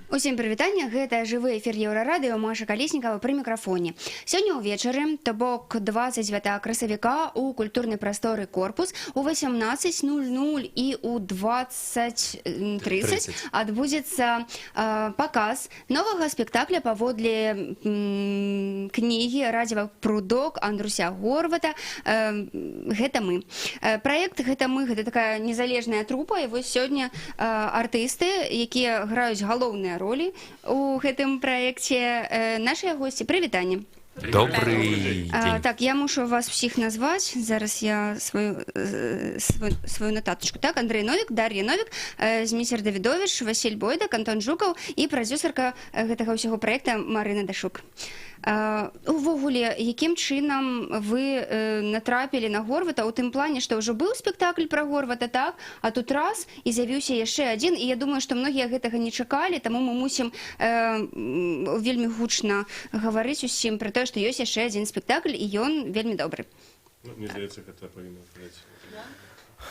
Усім прывітання, гэта жывы эфір Еўрарадыё, Маша Калеснікава пры мікрафоне. Сёння ўвечары, то бок 29 красавіка у культурнай прасторы «Корпус» у 18:00 і у 20:30 адбудзецца паказ новага спектакля паводле кнігі «Радзіва прудок» Андруся Горвата «Гэта мы». Праект «Гэта мы» — гэта такая незалежная трупа, і вось сёння артысты, якія граюць галоўныя ролі у гэтым праекце. Нашыя госці, прывітанне. Добрый день. Так, я мушу вас всіх назваць. Зараз я сваю нотаточку. Так, Андрей Новік, Дар'я Новік, Зміцер Давідович, Васіль Бойдак, Антон Жукаў і прадзюсарка гэтага ўсяго праекта Марына Дашук. Увогуле, якім чынам вы натрапілі на Горвата ў тым плане, што ўжо быў спектакль пра Горвата, так? А тут раз і з'явіўся яшчэ адзін, і я думаю, што многія гэтага не чакалі, таму мы мусім вельмі гучна гаварыць усім пра тое, што ёсць яшчэ адзін спектакль, і ён вельмі добры. Мне здаецца, гэта павінна сказаць.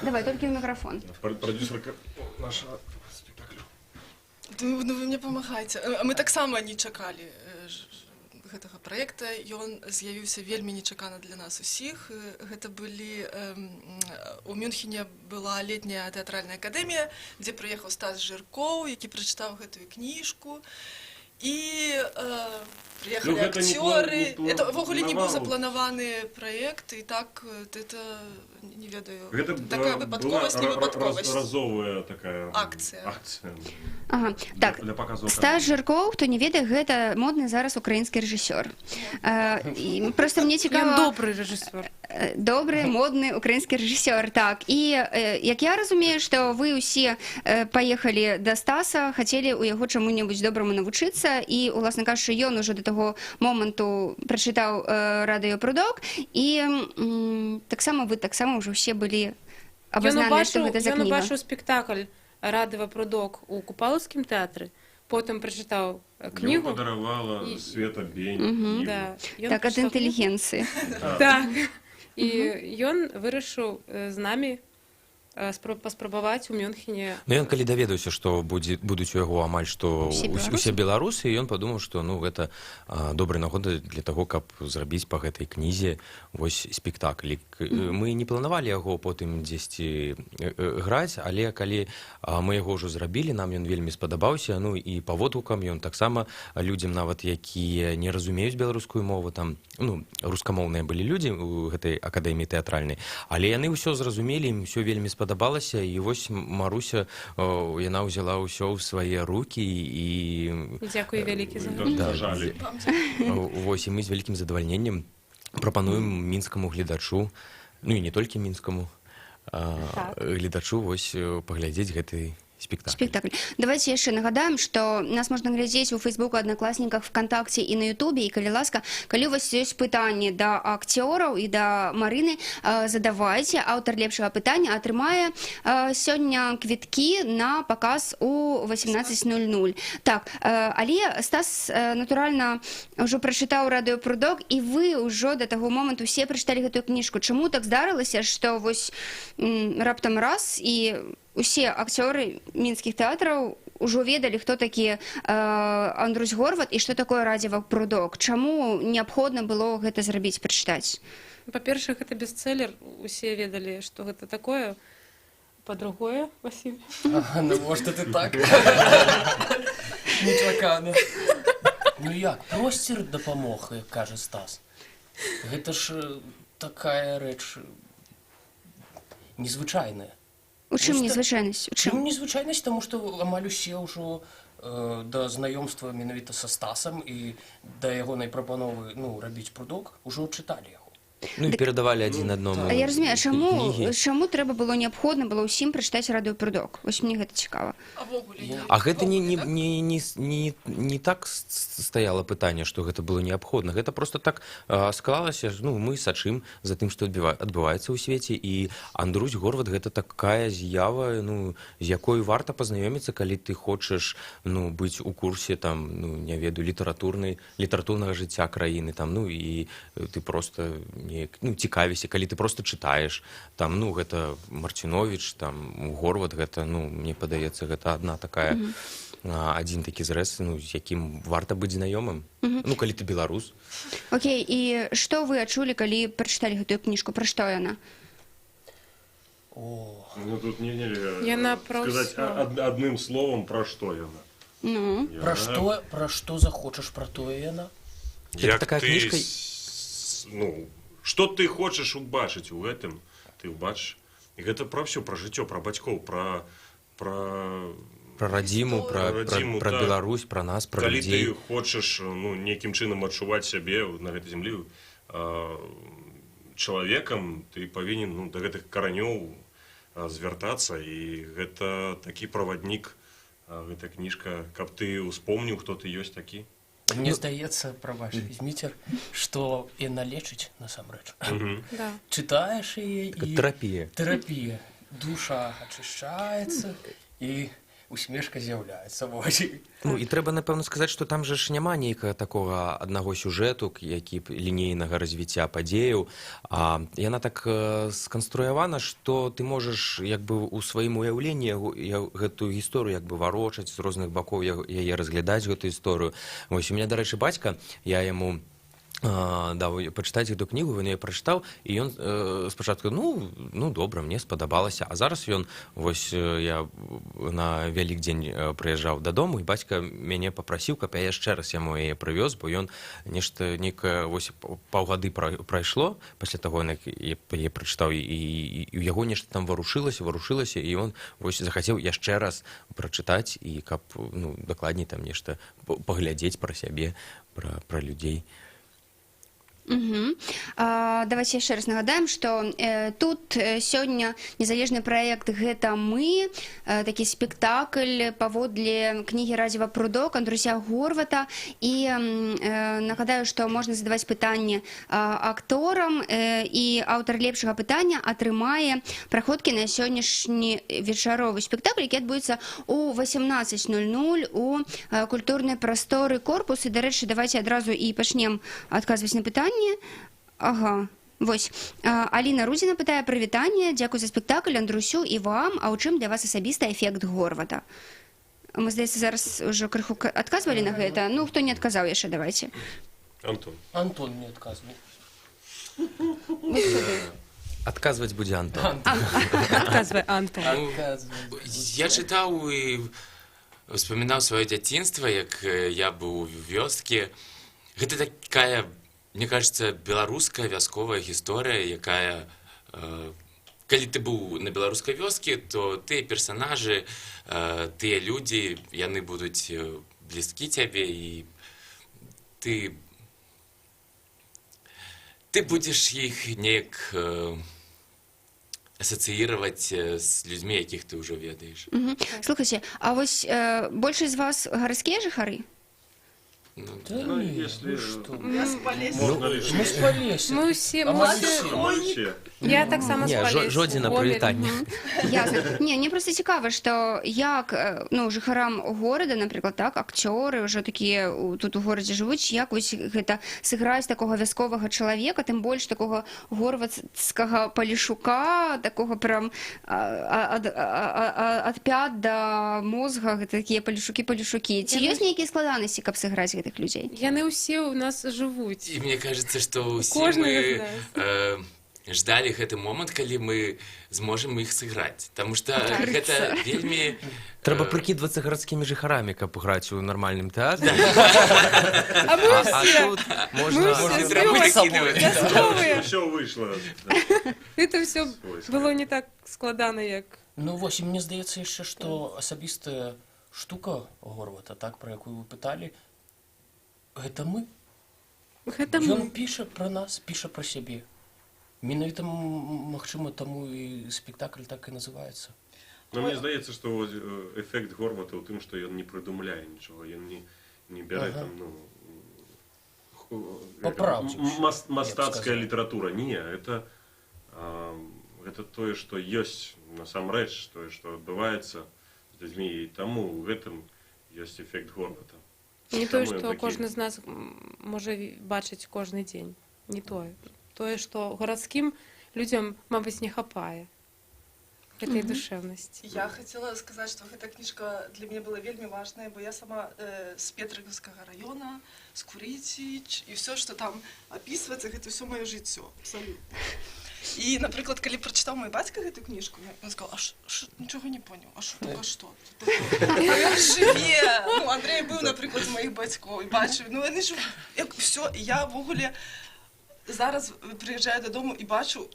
Давай, толькі ў мікрафон. Прадзюсарка нашага спектакля. Ну вы мне памагаеце. Мы таксама не чакалі гэтага праекта. Ён з'явіўся вельмі нечакана для нас усіх. Гэта былі... У Мюнхене была летняя тэатральная акадэмія, дзе прыехаў Стас Жыркоў, які прачытаў гэтую кніжку. І приехали актеры. Это ввогуле не был запланаваны проект, и так это не ведаю. Такая выпадковость, не выпадковость. Разовая такая акция. Ага. Так, Стас Жыркоў, хто не ведае, гэта модны зараз украінскі рэжысёр. Просто мне цікава... Ён добры рэжысёр. Добры, модны украінскі рэжысёр, так. І як я разумею, што вы ўсе паехалі да Стаса, хацелі ў яго чаму-небудзь добраму навучыцца, і, уласна кажучы, ён ужо да таго моманту прачытаў «Радыё прудок», і таксама вы таксама ўжо ўсе былі абазнаныя, што гэта за кніга. Ён убачыў спектакль «Радыва прудок» у Купалаўскім тэатры, потым прачытаў кнігу. Ён падаравала Света Бень. Так, ад інтэлігенцыі. Так. І ён вырашыў з намі паспрабаваць у Мюнхене. Ну, ён калі даведаўся, што будуць у яго амаль што усе беларусы, ён падумаў, што гэта добрая нагода для таго, каб зрабіць па гэтай кнізе вось спектакль. Мы не планавалі яго потым дзесьці граць, але калі мы яго ўжо зрабілі, нам ён вельмі спадабаўся, ну і па водгукам ён таксама людзям нават, якія не разумеюць беларускую мову, там, ну, рускамоўныя былі людзі у гэтай акадэміі тэатральнай, але яны ўсё зразумелі, ім ўсё вельмі спадабалася, і вось Маруся, яна ўзяла ўсё ў свае рукі і... Дзякуй вялікі за гэта. Вось, і мы з вялікім задавальненнем прапануем мінскаму гледачу, ну і не толькі мінскаму гледачу, вось, паглядзець гэты спектакль. Давайте яшчэ нагадаем, што нас можна глядзець у Фейсбуку, Аднакласніках, ВКонтакце і на Ютубе, і калі ласка, калі у вас ёсць пытанні да акцёраў і да Марыны, задавайце. Аўтар лепшага пытання атрымае сёння квіткі на паказ у 18:00. Так, але Стас, натуральна, ўжо прачытаў «Радыё прудок», і вы ўжо да таго моманту усе прачыталі гэтую кніжку. Чаму так здарылася, што вось раптам раз і усе акцёры мінскіх тэатраў ужо ведалі, хто такі Андрусь Горват і што такое «Радзіва прудок»? Чаму неабходна было гэта зрабіць, прачытаць? Па-першае, гэта бестселлер, усе ведалі, што гэта такое. Па-другое, Васіль? Ну, можа, ты так. Нечакана. Ну як, простір дапамог, як кажа Стас. Гэта ж такая рэч незвычайная. У чым незвычайнасць? Чым незвычайнасць? Таму што амаль усе ўжо да знаёмства менавіта са Стасам і да ягонай прапановы рабіць прудок ўжо чыталі яго. Ну і перадавалі адзін аднаму. Я разумею, чаму трэба было неабходна было ўсім прачытаць «Радыё прудок»? Вось мне гэта цікава. А гэта не так стаяла пытанне, што гэта было неабходна. Гэта проста так склалася, мы сачым за тым, што адбываецца ў свеце, і Андрусь Горват — гэта такая з'ява, з якой варта пазнаёміцца, калі ты хочаш быць у курсе, не ведаю, літаратурнага жыцця краіны, і ты проста цікавіся, калі ты проста чытаеш, гэта Марціновіч, Горват, гэта, мне падаецца, гэта адна такая адзін такі зрэз, ну, з якім варта быць знаёмым. Ну, калі ты беларус. Окей, і што вы адчулі, калі прачыталі гэтую кніжку, пра што яна? О, Ну, тут нельзя Яна про сказать всё. одним словом, про что яна. Ну, пра што захочаш, пра тое яна? Гэта такая кніжка... Ну, што ты хочаш убачыць у гэтым, ты ўбачыш. І гэта пра ўсё, пра жыццё, пра бацькоў, пра Пра радзіму, пра радзіму, так. Беларусь, пра нас, пра калі людзей. ты хочаш, ну, нейкім чынам адчуваць сябе на гэтай зямлі чалавекам, ты павінен, ну, да гэтых каранёў звяртацца, і гэта такі праваднік, гэта кніжка, каб ты успомніў, хто ты ёсць такі. Мне здаецца, прабач, Зміцер, што яна лечыць насамрэч. Да. Чытаеш яе і... Тэрапія. Душа ачышчаецца і усмешка з'яўляецца. Ну, і трэба, напэўна, сказаць, што там жа ж няма нейкага такога аднаго сюжэту, які лінейнага развіцця падзеяў. Яна так сканструявана, што ты можаш як бы у сваім уяўленні гэтую гісторыю як бы варочаць з розных бакоў, яе разглядаць гэтую гісторыю. Вось у мяне, дарэчы, бацька, я яму даў пачытаць гэту кнігу, ён яе прачытаў, і ён спачатку, ну, добра, мне спадабалася. А зараз ён, вось я на Вялікдзень прыязджаў дадому, і бацька мяне папрасіў, каб я яшчэ раз яму яе прывёз, бо ён нешта, нейкае, вось паўгады прайшло, пасля таго, як я яе прачытаў, і у яго нешта там варушылася, і ён вось захацеў яшчэ раз прачытаць, і каб, ну, дакладней там нешта паглядзець пра сябе, пра людзей. Давайте яшчэ раз нагадаем, што тут сёння незалежны праект «Гэта мы», такі спектакль паводле кнігі Радзіва «Прудок» Андруся Горвата. І нагадаю, што можна задаваць пытанні акторам, і аўтар лепшага пытання атрымае праходкі на сённяшні вечаровы спектакль, які адбудзецца ў 18:00 у культурнай прасторы «Корпус». І, дарэчы, давайте адразу і пачнем адказваць на пытанні. Ага, вось. Аліна Рудзіна пытае: прывітанне, дзякуй за спектакль, Андрусю і вам, а ў чым для вас асабіста эфект Горвата? Мы, здаецца, зараз ўжо крыху адказвалі на гэта. Ну, хто не адказаў яшчэ, давайте. Антон мне адказваў. Адказваць будзе Антон. Адказвай, Антон. Я чытаў і успамінаў сваё дзяцінства, як я быў у вёскі. Гэта такая, мне кажется, беларуская вясковая гісторыя, якая... Калі ты быў на беларускай вёскі, то тыя персанажы, тыя людзі, яны будуць блізкі цябе, і ты будзеш іх неяк асацыіраваць з людзьмі, якіх ты ўжо ведаеш. Слухайце, а вось большасць з вас гарадскія жыхары? Ну, если что. Я з Палесі. Мы з Палесі. Мы ўсе, Вообще. я так само з Палесі. Жодзіна прывітанне. Ясна. Не, мне просто цікава, што як, ну, жыхарам горада, напрыклад, так, акцёры ўжо такія тут у горадзе жывуць, як вось гэта сыграць такога вясковага чалавека, тым больш такога горвацкага палішука, такога прям ад пят да мозга, гэта такія палішукі. Ці ёсць нейкія складанасці, каб сыграць гэтых людзей? Яны ўсе ў нас жывуць. І мне кажется, што ўсе Кожны мы з ждалі гэты момант, калі мы зможам іх сыграць. Таму што гэта вельмі... Трэба прыкідвацца гарадскімі жыхарамі, каб граць у нармальным тэатры. А мы ўсе, тут можна... вясковыя. Все вышло. Гэта ўсё было не так складана, як... Ну, вось, і мне здаецца яшчэ, што асабістая штука Горвата, так, пра якую вы пыталі, гэта мы. Гэта Ён мы. піша пра нас, піша пра сябе. Менавіта, магчыма, таму і спектакль так і называецца. Но мне здаецца, што эфект Горвата ў тым, што ён не прыдумляе нічога, ён не бярэ там, ну... Па праўдзе. Мастацкая літаратура. Не, гэта тое, што ёсць насамрэч, тое, што адбываецца з людзьмі, і таму ў гэтым ёсць эфект Горвата. Не тое, што кожны з нас можа бачыць кожны дзень. Не тое. Тое, што гарадскім людзям, мабыць, не хапае. этой душевности. Я хотела сказаць, што гэта кніжка для мяне была вельмі важная, бо я сама з Петрыкаўскага района, з Курыціч, і ўсё, што там апісваецца, гэта ўсё маё жыццё, абсалютна. І, напрыклад, калі прачытаў мой бацька гэту кніжку, ён сказаў, нічога не понял, а што? Ён жыве! Ну, Андрэй быў, напрыклад, з маіх бацькоў, і бачыў, ну, яны ж, як ўсё, і я, ввогуле, зараз прыязджаю дадому і бачу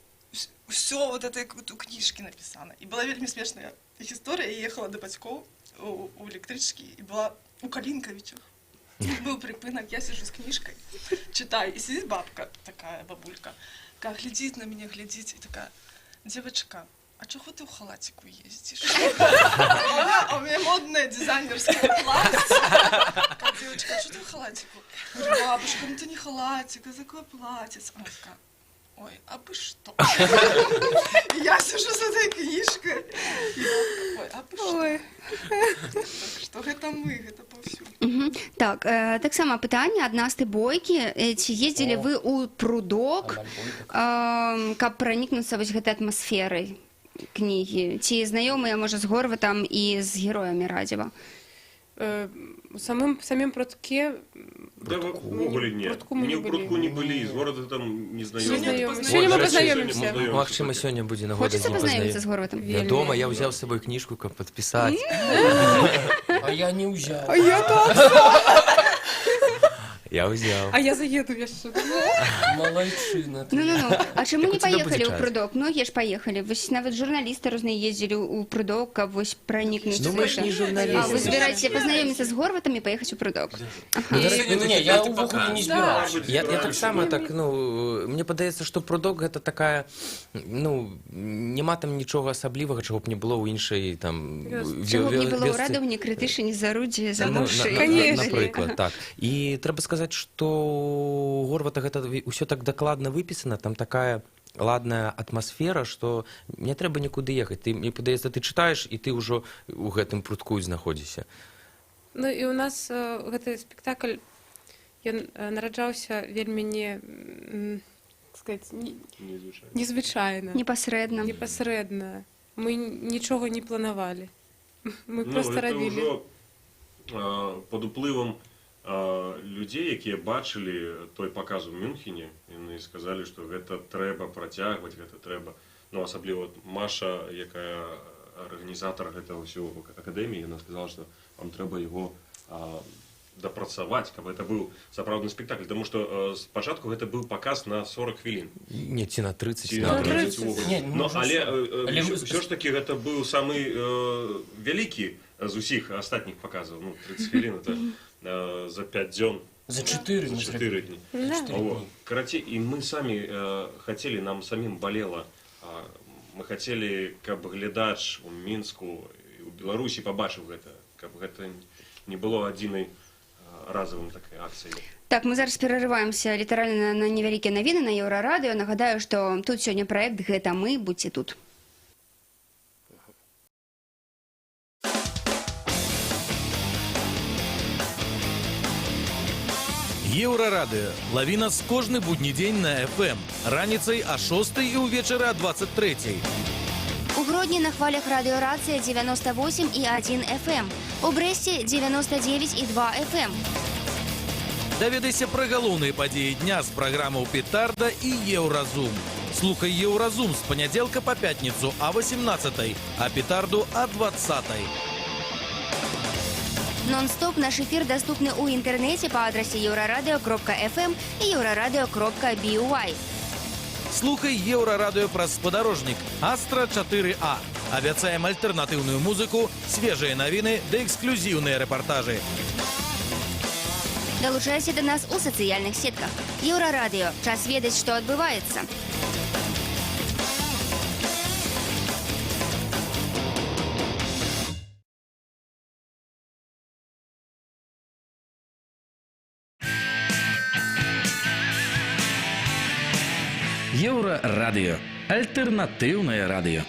все вот это у кніжкі напісана. І была вельмі смешная гісторыя, я ехала до бацькоў у электрычкі і была у Калінкавічах. Быў прыпынак, я сижу з кніжкай, читаю, і сидит бабка, такая бабулька, такая глядзіць на мяне, глядзіць, і такая, девочка, а чого ти в халатику ездишь? А у меня модное дизайнерское платье. Девочка, а что ты в халатику? Говорю, бабушка, ну это не халатик, а такое платье. Она такая, ой, а бы что? И я сижу с этой книжкой. И бабка, ой, а бы что? Так что гэта мы, гэта паўсюль. Так, таксама пытанне ад Насты Бойкі. Ці ездзілі вы ў прудок, каб пранікнуцца вось гэтай атмасферай кнігі? Ці знаёмыя, можа, з Горватам і з героямі Радзева? В самім прудке... Да, ввогуле не. Мне ў прудку не былі, з горада там не знаёмы. Сёння мы пазнаёмімся. Магчыма, сёння будзе нагода Хочацца пазнаёміцца з Горватам? Дома я ўзяў з сабой кніжку, каб падпісаць. А я не ўзяў. А я так! Я ўзяў. А я заеду яшчэ. Малайчына. Ну. А чаму не Так у тебя паехалі будзе ў час. прудок? Многія ж паехалі. Вось нават журналісты розныя ездзілі ў прудок, каб вось пранікнуць. Ну мы ж не А вы журналісты. збіраецеся пазнаёміцца з Горватам і паехаць у прудок? Не, я ўвогуле не збіраўся. Я таксама так, ну, мне падаецца, што прудок гэта такая, ну, няма там нічога асаблівага, чаго б не было ў іншай там Чого б не было ў вёсцы. радаў, ні крытышы, ні заруддзі, Ну, замовшы. Конечно. Напрыклад, так. І трэба сказаць, што у Горвата гэта ўсё так дакладна выпісана, там такая ладная атмасфера, што не трэба нікуды ехаць. Мне падаецца, ты чытаеш, і ты ўжо ў гэтым прудку знаходзішся. Ну і у нас гэты спектакль, ён нараджаўся вельмі незвычайна. Непасрэдна. Непасрэдна. Мы нічога не планавалі. Мы Ну, проста гэта рабілі. ўжо пад уплывам людзей, якія бачылі той паказ у Мюнхене, яны сказалі, што гэта трэба працягваць, гэта трэба. Ну, асабліва Маша, якая арганізатар гэтага ўсёго акадэміі, яна сказала, што вам трэба яго дапрацаваць, каб гэта быў сапраўдны спектакль, таму што спачатку гэта быў паказ на 40 хвілін. Не, ці на 30. Ці на 30 увогуле. Не, Ну, але Але ўсё ж такі гэта быў самы вялікі з усіх астатніх паказаў. Ну, 30 хвілін это за 5 дзён. За 4 За 4 дні. Карацей, і мы самі хацелі, нам самім балела. Мы хацелі, каб глядач у Мінску і ў Беларусі пабачыў гэта, каб гэта не было адзінай разовым такой акцыяй. Так, мы зараз перарываемся літаральна на невялікія навіны на Еўрарадыё. Нагадаю, што тут сёння праект «Гэта мы», будьце тут. Еўрарадыё. Лаві нас кожны будні дзень на FM. Раніцай о 6 і ўвечары о 23. У Гродні на хвалях радыёрацыя 98,1 FM. У Брэсце 99,2 FM. Даведайся пра галоўныя падзеі дня з праграмаў «Петарда» і «Еўразум». Слухай «Еўразум» з панядзелка па пятніцу о 18, а «Петарду» о 20. Нон-стоп наш эфир доступны у интернете по адресе euraradio.fm и euraradio.by. Слухай «Еўрарадыё» праз спадарожнік «Астра 4А». Абяцаем альтэрнатыўную музыку, свежыя навіны ды эксклюзіўныя рэпартажы. Долучайся до нас у социальных сетках. Еўрарадыё. Час ведаць, што адбываецца. Еўрарадыё. Альтэрнатыўнае радыё.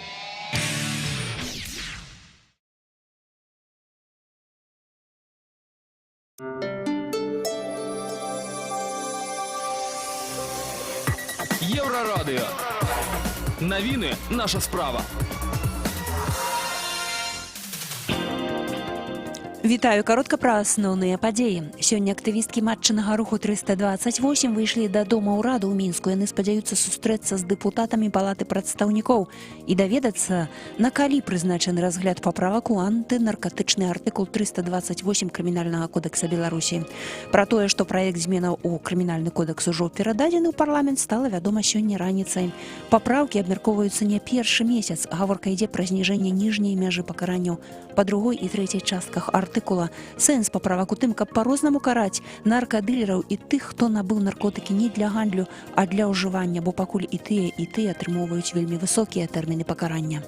Еўрарадыё. Навіны наша справа. Вітаю, каротка пра асноўныя падзеі. Сёння актывісткі матчынага руху 328 выйшлі да дома ўраду ў Мінску. Яны спадзяюцца сустрэцца з дэпутатамі палаты прадстаўнікоў і даведацца, на калі прызначаны разгляд паправак у антынаркатычны артыкул 328 крымінальнага кодекса Беларусі. Пра тое, што праект зменаў у крымінальны кодекс ужо перададзены ў парламент, стала вядома сёння раніцай. Папраўкі абмяркоўваюцца не першы месяц. Гаворка ідзе пра зніжэнне ніжняй мяжы пакаранняў па другой і трэцяй частках артыкула. Сэнс паправак у тым, каб па-рознаму караць наркадылераў і тых, хто набыў наркотыкі не для гандлю, а для ўжывання, бо пакуль і тыя атрымоўваюць вельмі высокія тэрміны пакарання.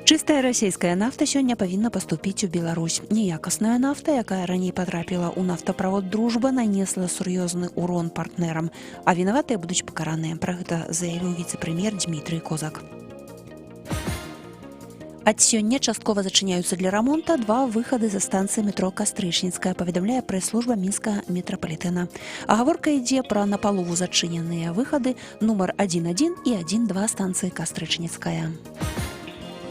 Чыстая расійская нафта сёння павінна паступіць у Беларусь. Неякасная нафта, якая раней патрапіла ў нафтаправод «Дружба», нанесла сур'ёзны урон партнерам, а вінаватыя будуць пакараныя. Пра гэта заявіў віцэ-прэм'ер Дмітрый Козак. Ад сёння часткова зачыняюцца для рамонта два выхады за станцыяй метро Кастрычніцкая, паведамляе прэс-служба Мінскага метрапалітэна. А гаворка ідзе пра напалову зачыненыя выхады нумар 1.1 і 1.2 станцыі Кастрычніцкая.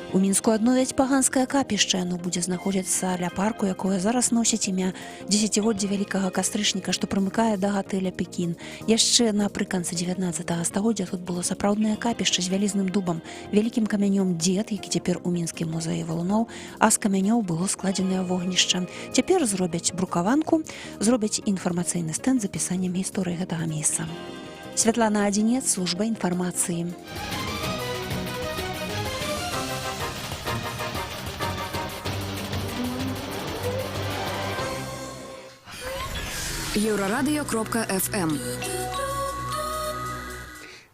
У Мінску адновяць паганскае капішча. Яно будзе знаходзіцца ля парку, якое зараз носіць імя дзесяцігоддзя вялікага кастрычніка, што прымыкае да гатэля «Пекін». Яшчэ напрыканцы 19 стагоддзя тут было сапраўднае капішча з вялізным дубам, вялікім камянём «Дзед», які цяпер у Мінскім музеі валуноў, а з камянёў было складзенае вогнішча. Цяпер зробяць брукаванку, зробяць інфармацыйны стэнд з апісаннем гісторыі гэтага месца. Святлана Адзінец, служба інфармацыі. Еўрарадыё.фм.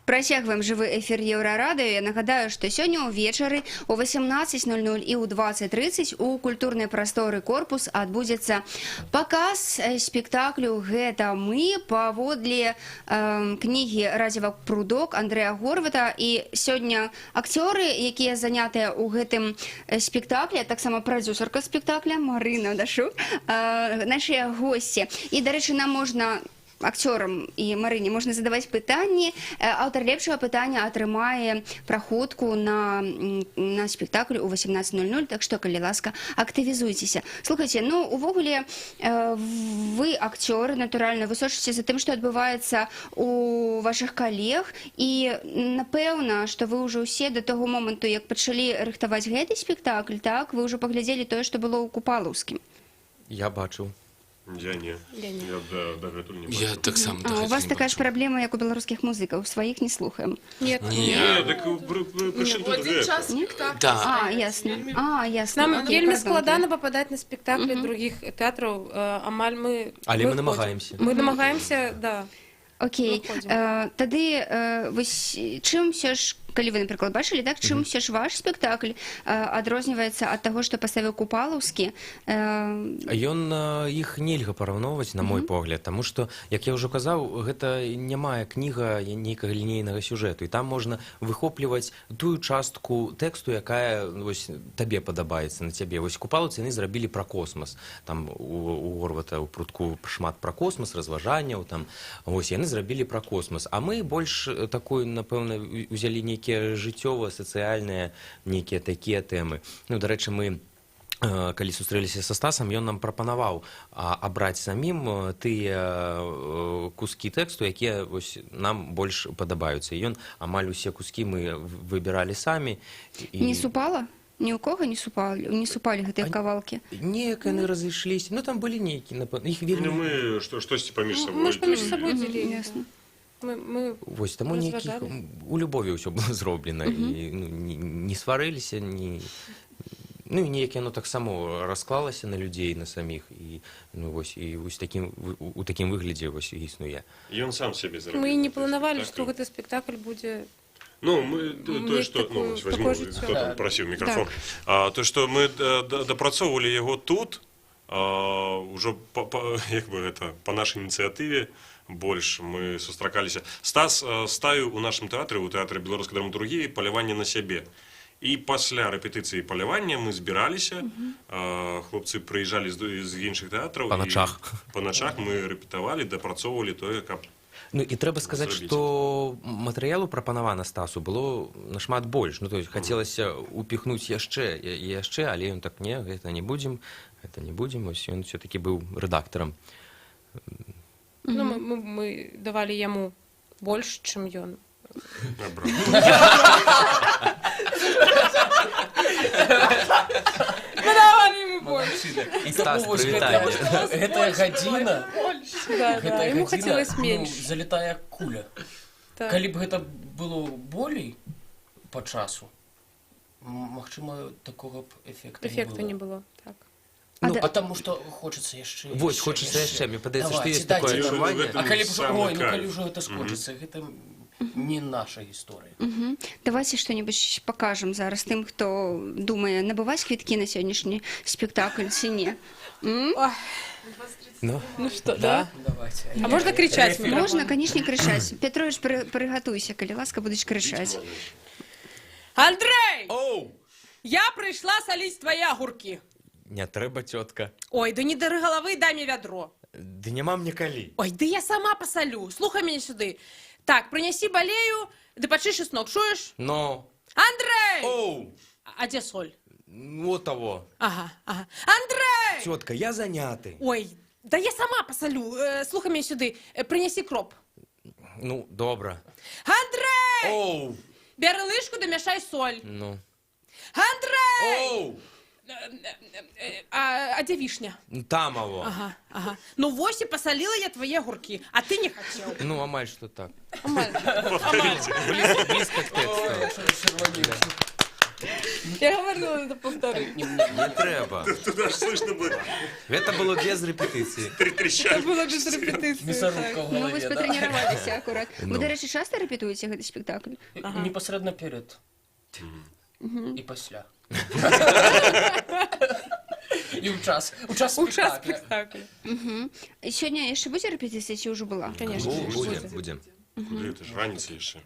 Працягваем жывы эфір Еўрарадыё. Я нагадаю, што сёння ўвечары о 18:00 і ў 20:30 у культурнай прасторы «Корпус» адбудзецца паказ спектаклю «Гэта мы» паводле кнігі Радзіва Прудок Андрэя Горвата. І сёння акцёры, якія занятыя ў гэтым спектаклі, таксама прадзюсарка спектакля Марына Дашук, нашыя госці. І, дарэчы, нам можна акцёрам і Марыне можна задаваць пытанні. Аўтар лепшага пытання атрымае праходку на спектакль у 18:00, так што, калі ласка, актывізуйцеся. Слухайце, увогуле, вы акцёры, натуральна, вы сочыце за тым, што адбываецца у вашых калег, і напэўна, што вы ўжо ўсе да таго моманту, як пачалі рыхтаваць гэты спектакль, так, вы ўжо паглядзелі тое, што было ў Купалаўскім. Я бачыў. Я не. Я дагэтуль не бачу. Я так сам У вас такая ж праблема, як у беларускіх музыкаў, сваіх не слухаем. Нет. Так прычым тут гэта? Да. Ясна. Нам вельмі складана пападаць на спектаклі другіх тэатраў. Амаль мы... Але мы намагаемся. Мы намагаемся, да. Окей. Тады чым все ж, калі вы, напрыклад, бачылі, так, чым все ж ваш спектакль адрозніваецца ад таго, што паставіў Купалаўскі? Ён іх нельга параўноўваць, на мой погляд, таму што, як я ўжо казаў, гэта не мае кніга нейкага лінейнага сюжэту, і там можна выхопліваць тую частку тэксту, якая табе падабаецца, на цябе. Вось Купалаўцы яны зрабілі пра космас. Там у Горвата, у Прудку шмат пра космас, разважанняў, там, вось, яны зрабілі пра космас. А мы больш такую, напэўна, узялі нейкія жыццёва-сацыяльныя нейкія такія тэмы. Дарэчы, мы, калі сустрэліся са Стасам, ён нам прапанаваў абраць самім тыя кускі тэксту, якія нам больш падабаюцца. І ён амаль усе кускі мы выбіралі самі. Не супала? Ні ў кого не супалі гэтыя кавалкі? Неяк яны разышліся. Там былі нейкія, напэўна, іх вельмі... Мы штосьці паміж сабой. Мы ж паміж сабой дзелі. Ясна. Вось, таму нейкіх... У любові ўсё было зроблена. Не сварыліся, і неяк яно таксама расклалася на людзей, на саміх. І у такім выглядзе існуе. Ён сам сябе зрабіў. Мы не планавалі, што гэты спектакль будзе... То, что, кто там просил микрофон, то, что мы допрацовывали его тут, уже по нашей инициативе больше мы сустракаліся. Стас ставіў у нашем тэатры, у тэатры беларускай драматургіі, паляванне на сябе. І пасля рэпетыцыі палявання мы збіраліся, хлопцы прыязджалі з іншых тэатраў. Па начах. Па начах мы рэпетавалі, дапрацоўвалі тое, каб Ну і трэба сказаць, зрабіць. што матэрыялу прапанавана Стасу было нашмат больш. Ну то есть хацелася упіхнуць яшчэ і яшчэ, але ён так не, гэта не будзем. Вось ён все-таки быў рэдактарам. Ну, мы давалі яму больш, чым ён. Мы давалі яму больш. І Стас, тому вось прывітанне. гэтая гадзіна, Да, яму хацелось менш. залетая куля. Так. Калі б гэта было болей па часу, магчыма, такога б Эфекту не было. Так. Ну, да- потому что хочется яшчэ. Вось, хочацца яшчэ. Мне падаецца, што Давайте, ёсць такое дайце нам. адчуванне. А калі б ужо, Самы ой, ну кайф. калі ўжо гэта скончыцца, гэта не наша гісторыя. Давайте что-нибудь покажем зараз тым, хто думае набываць квіткі на сённяшні спектакль ці не. Ну, Ну что, да? Давайте. А можно кричать? Можна, канечне, крычаць. Петрович, прыгатуйся, калі ласка, будуць крычаць. Андрей! Оу! Я прийшла солить твої огурки. Не трэба, цётка. Ой, да не до голови, дай мне ведро. Ды няма мне калі. Ой, да я сама посолю. Слухай меня сюди. Так, принеси болею, да почишь с ног, чуешь? Но. Андрей! Оу! А где соль? Вот того. Ага. Андрей! Цётка, я заняты. Ой, да я сама посолю. Слухай меня сюди. Принеси кроп. Ну, добра. Андрей! Оу! Бери лишку, да мешай соль. Ну. Андрей! Оу! А где вишня? Тамово. Ага. Ну, вось и посолила я твои огурки, а ты не хотел. Ну, амаль что так. Повторите. Близко к тексту. Я говорила, это повторить. Не трэба. Туда ж слышно будет Это было без рэпетыцыі. трещать. Было без репетиции. Мясорубка в Ну, голове, вось да? патрэнироваліся акурат. Вы, Ну. дарэчы, часта рэпетуеце гэты спектакль? Непасрэдна перед і пасля. І ў час спектакля. спектакля. Сёння яшчэ будзе рэпетыцыя, ці ўжо была? Конечно. Будем. Это ж раніца яшчэ.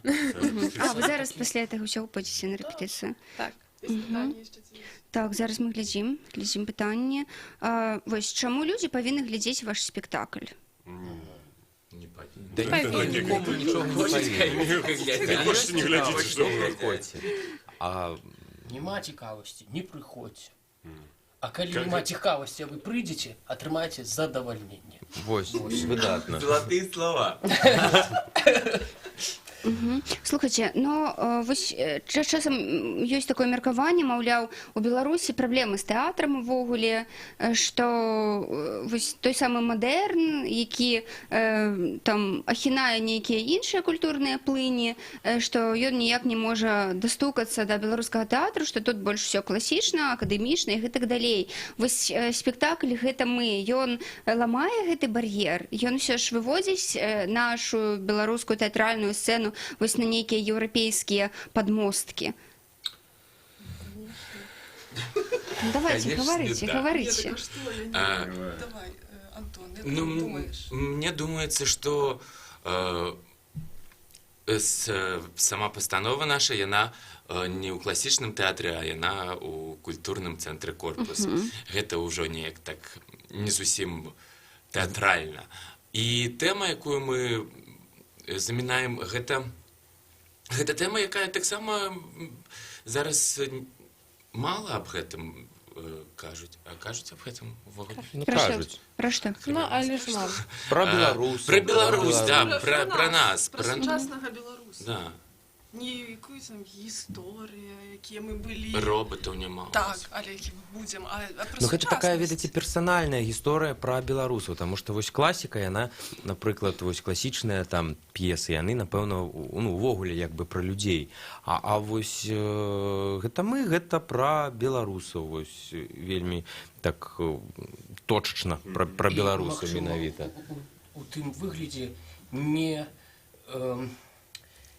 А, вы зараз пасля гэтага ўсяго пойдзеце на рэпетыцыю? Так. Так, зараз мы глядзім пытанне. Вось, чаму людзі павінны глядзець ваш спектакль? Да нікому нічога не павінен. Хочете, не глядзіце, што вы. Прыходзьце. А Нема цікавасці, не прыходзьце. А калі нема цікавасці, а вы прыйдзеце, атрымаеце задавальненне. вось, выдатна. Золотые слова. Слухайце, ну, вось часам ёсць такое меркаванне, маўляў, у Беларусі праблемы з тэатрам увогуле, што вось той самы мадэрн, які там ахінае нейкія іншыя культурныя плыні, што ён ніяк не можа дастукацца да беларускага тэатру, што тут больш усё класічна, акадэмічна і гэтак далей. Вось спектакль гэта мы, ён ламае гэты бар'ер, ён усё ж выводзіць нашу беларускую тэатральную сцэну вось на нейкія еўрапейскія падмосткі. Давайте, Конечно, да. гаварыце. Давай, Антон, я Ну, думаешь? мне думается, что сама постанова наша, яна не ў класічным тэатры, а яна ў культурным цэнтры корпус. Гэта ўжо неяк так не зусім тэатральна. І тэма, якую мы замінаем, гэта тэма, якая таксама зараз мала аб гэтым кажуць. А кажуць аб гэтым увогуле? Ну, Пра што? кажуць. Пра што? Ну, але ж мало. Пра Беларусь. Пра Беларусь, да, пра нас, нас. Про сучаснага Беларуси. Да. Не якую там гісторію, якія мы былі. Роботаў няма. Так, але які мы будзем, а про Ну, гэта такая, сучаснасць. ведаце, персанальная гісторыя пра беларусаў, таму што вось класіка, яна, напрыклад, вось класічныя там п'есы, яны, напэўна, ну, увогуле як бы пра людзей. А вось гэта мы, гэта пра беларусаў, вось вельмі так точачна пра беларусаў менавіта. У тым выглядзе не,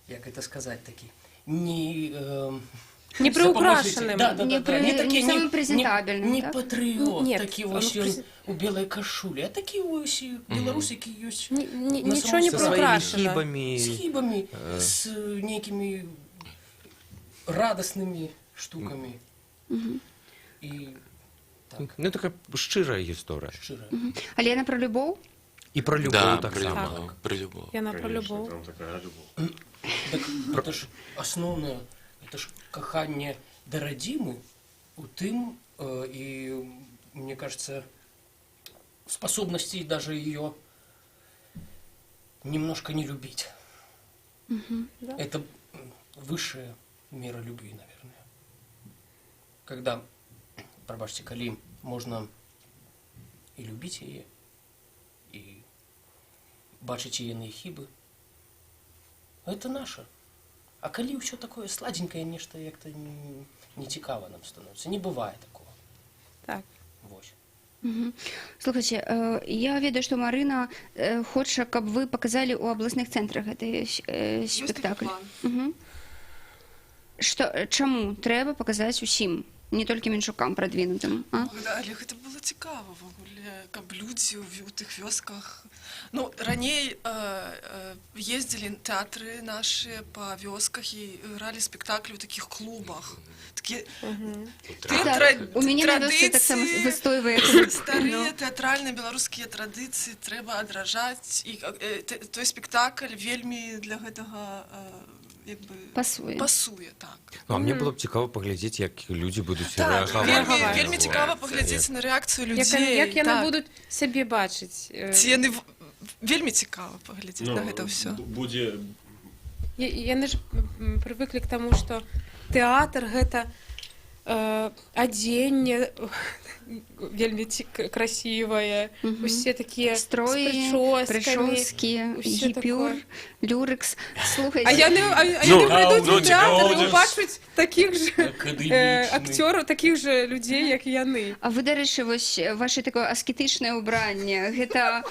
як это сказаць такі, не... Не приукрашенным. Не самым прэзентабельным, не так? патрыот, Нет, такі он вось ён у белай кашулі, а такі вось беларус, які ёсць Ничего не Са сваімі приукрашено. хібамі. з хібамі, з нейкімі радаснымі штукамі. І так, Ну, такая шчырая гісторыя. шчыра. Але яна пра любоў? І про любоў Да, так про само. любоў, про любоў. Яна про Конечно, любоў. там такая любовь. Так это ж асноўнае, это ж каханне да радзімы у тым, и мне кажется, способности даже ее немножко не любить. Да. Это высшая мера любви, наверное. Когда, пробачьте, коли можно и любить ее, и бачить ее на хибы, это наше. А коли все такое сладенькое, нечто як-то не цікаво нам становится. Не бывает такого. Так. Вось. Слухайте, я ведаю, што Марына хоча, каб вы паказалі ў абласных цэнтрах гэты спектакль. Чаму трэба паказаць усім, не толькі меншукам прадвінутым? Але гэта было цікава в огуле, каб людзі ў тых вёсках. Ну, раней ездзілі тэатры нашыя па вёсках і гралі спектаклі ў такіх клубах. У мяне на вёсцы таксама выстойваецца. Старыя тэатральныя беларускія традыцыі трэба адражаць. І той спектакль вельмі для гэтага пасуе, так. Ну, а мне было б цікава паглядзець, як людзі будуць Так, рэагаваць. вельмі цікава паглядзець на рэакцыю людзей. Як яны будуць сябе бачыць. Ці яны вельмі цікава паглядзець на гэта ўсё. Будзе... Яны ж прывыклі к таму, што тэатр гэта адзенне вельмі красивае, усе такія строі, прычоскі, гіпюр, люрекс. Слухайце. А яны прыйдуць у тэатр і убачаць такіх жа акцёраў, такіх жа людзей, як яны. А вы, дарэчы, вось ваше такое аскетычнае ўбранне, гэта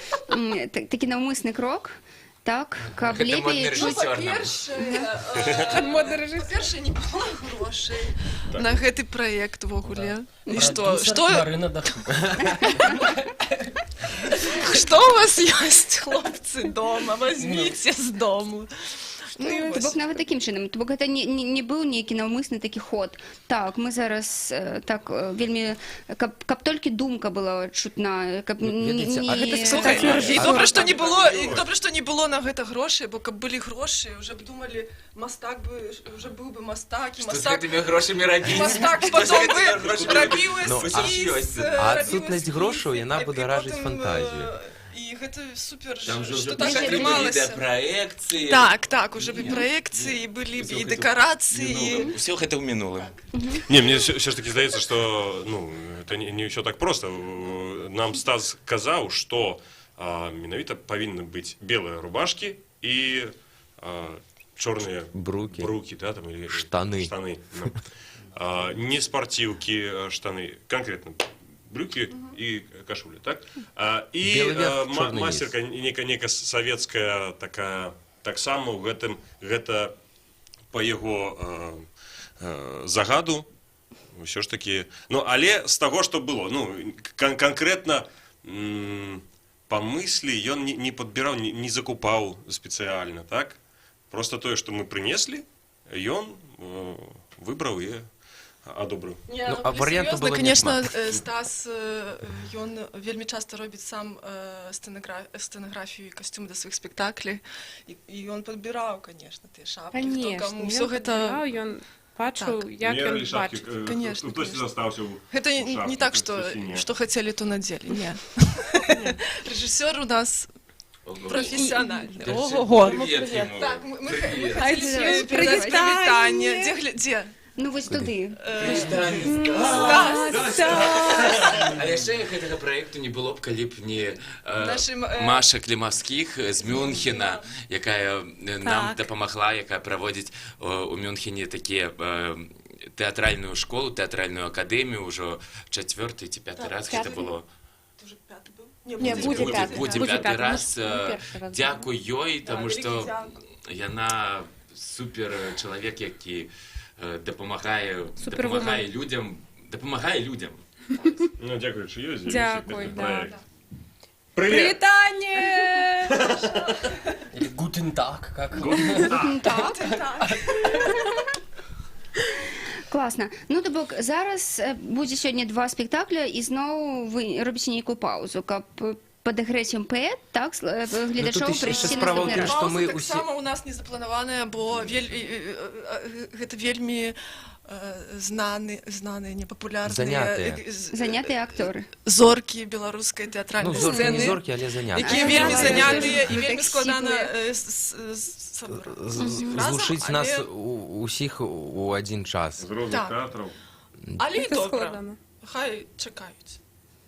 такі наўмысны крок? Так, каб лепей... Модны рэжысёр. Па-першае, не было грошай на гэты праект вогуле. І што у вас ёсць, хлопцы, дома? Возьміце з дому. То бок нават такім чынам, то бок гэта не быў нейкі наўмысны такі ход. Так, мы зараз так вельмі, каб толькі думка была чутна, каб Слухай, і добра, што не было на гэта грошай, бо каб былі грошы, уже б думалі, мастак бы, уже быў бы мастак, і Што з гэтымі грошамі рабіць? мастак потом бы рабіў эскіз. А адсутнасць грошаў, яна бударажыць фантазію. І гэта супер, Там же што ўжо так атрымалася. проекцыі. Так, уже б і праекцыі, былі б і дэкарацыі. Усё гэта ў мінулым. Не, мне все ж таки здаецца, что это не все так просто. Нам Стас казаў, что менавіта павінны быць белыя рубашкі і чорныя брукі, да, там, или штаны. Не спартіўкі, штаны, конкретно брюки и кашули, так? И мастерка некая советская такая, так само в этом, гэта по его загаду, все ж таки, ну, але з того, что было, ну, конкретно по мысли ён не подбирал, не закупал специально, так? Просто то, что мы принесли, ён выбрал и адобрыў. Ну, а варыянту было конечно, Стас, ён вельмі часто робіць сам сцэнаграфію і касцюмы да сваіх спектаклей, і ён падбіраў, конечно, тыя шапкі, хто каму, ўсё гэта... Ён бачыў, як ён бачыць. Конечно. Хтось застаўся ў Гэта не так, што хацелі, то надзелі, не. Рэжысёр у нас професіянальны. Ого! Так, мы хацелі прывітанне. Дзе? Ну, вось туды. А яшчэ гэтага праекту не было б, калі б не Маша Клімаўскіх з Мюнхена, якая нам дапамагла, якая праводзіць у Мюнхене такія тэатральную школу, тэатральную акадэмію, ўжо 4-й ці 5-й раз гэта было. Не, будзе пяты раз. Дзякуй ёй, таму што яна супер чалавек, які дапамагае людзям. Ну, дзякуючы ёй з'явіўся Дзякуй, гэты да. праект. Прывітанне! Гутен так, как? Класна. Ну, то бок, зараз будзе сёння 2 спектакля, і зноў вы робіце нейкую паузу, каб падагрэцем паэт, так, гледачоў тут прыйсці яшчэ справа ў наступны тым, раз. што мы Паўза ўсе- таксама у нас не запланаваная, бо гэта вельмі знаныя, непапулярныя Занятыя акторы. зоркі беларускай тэатральнай Ну, зоркі не сцэны, зоркі, але занятыя. якія вельмі Але занятыя і вы вельмі так складана сіплыя. Злучыць нас усіх у адзін час. З розных Так. тэатраў. Але і Це добра, складано. хай чакаюць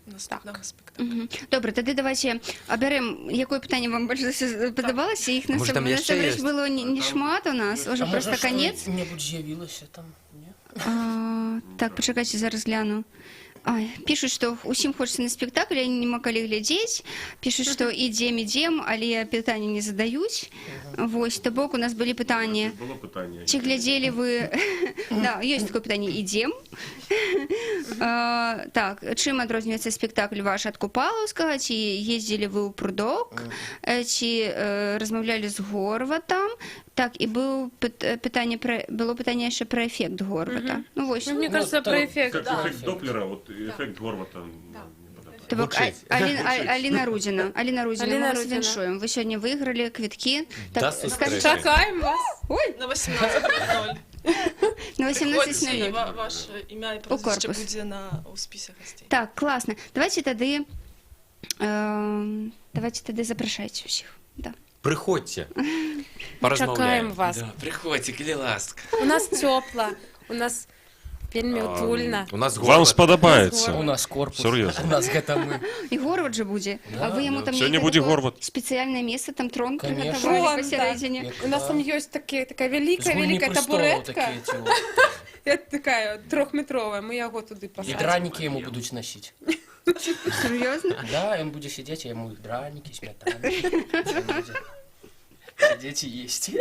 наступнага спектакля. Добра, тады давайте абярем, якое пытанне вам больш за ўсё падабалася. Іх Можа, там яшчэ насамрэч ёсць? было не шмат у нас, уже А просто можа, конец. што-небудзь з'явілася там, не? Так, пачакайце, зараз гляну. Ай, пишут, что усім хочется на спектакль, они не могли глядеть. Пишут, что идем, але питания не задают. Вось, то бок у нас были питания. Было пытанне. Чи глядели вы... Да, есть такое питание «Идем». Так, чым адрозніваецца спектакль ваш ад Купалаўскага? Ці ездзілі вы ў прудок? Ці размаўлялі з Горватам? Так, і было пытанне яшчэ пра эфект Горвата. Ну, вось. Мне кажется, про эффект. Как эффект Доплера, вот эффект Горвата. То бок, Аліна Рудзіна. Аліна Рудзіна, Аліна мы вас Рудзіна. віншуем. Вы сёння выйгралі квіткі. Да, скажите, Чакаем вас. Ой, На 18:00. на Приходзьце, 18:00. ваше імя і У прозвішча корпус. будзе у спісе гасцей. Так, классно. Давайте тады запрашайце ўсіх. Да. Прыходзьце. чакаем Паразмаўляем. вас. Да, приходите, коли ласка. У нас тёпла, у нас вельмі утульна. У нас Вам Горват. спадабаецца. У нас корпус. Сур'ёзна. У нас гэта мы. І Горват же будзе. А вы яму там Сёння нейкае будзе такое Горват. спецыяльнае месца, там трон Конечно. прыгатавалі Трон, пасярэдзіне. Як У нас там ёсць такая вялікая табуретка. Это такая трохметровая, мы яго туды І пасадзім. дранікі яму будуць насіць. Сур'ёзна? Да, ён будзе сядзець, а яму дранікі, смятаны. Сядзець і есці.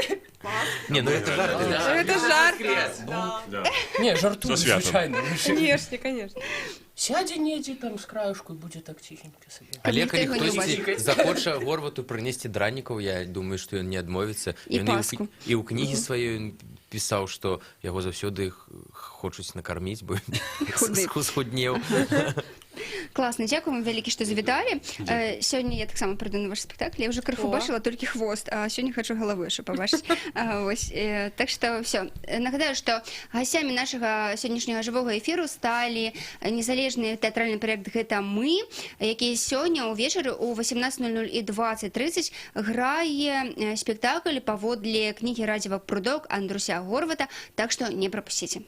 Не, ну это жарт. Это жарт. Да. Не, жартую, Со святом. звычайна. Конечно, конечно. Сядзе недзе там з краюшку і будзе так ціхенька сабе. Але Ніхто калі його не хтосьці бачить. захоча Горвату прынесці дранікаў, я думаю, што ён не адмовіцца. І Ён паску. і ў кнізе сваёй ён пісаў, што яго заўсёды хочуць накарміць, бо Худы. схуднеў. Класна, дзякую вам вялікі, што завіталі. Сёння я таксама прыйду на ваш спектакль. Я ўжо крыху О. бачыла толькі хвост, а сёння хачу галавы яшчэ пабачыць. Вось, так што ўсё. Нагадаю, што гасцямі нашага сённяшняга жывога эфіру сталі незалежны тэатральны праект «Гэта мы», які сёння ўвечары ў 18:00 і 20:30 грае спектакль паводле кнігі Радзіва «Прудок» Андруся Горвата, так што не прапусціце.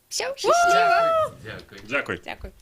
Всё, шчасліва! Дякую. Дякую. Дякую.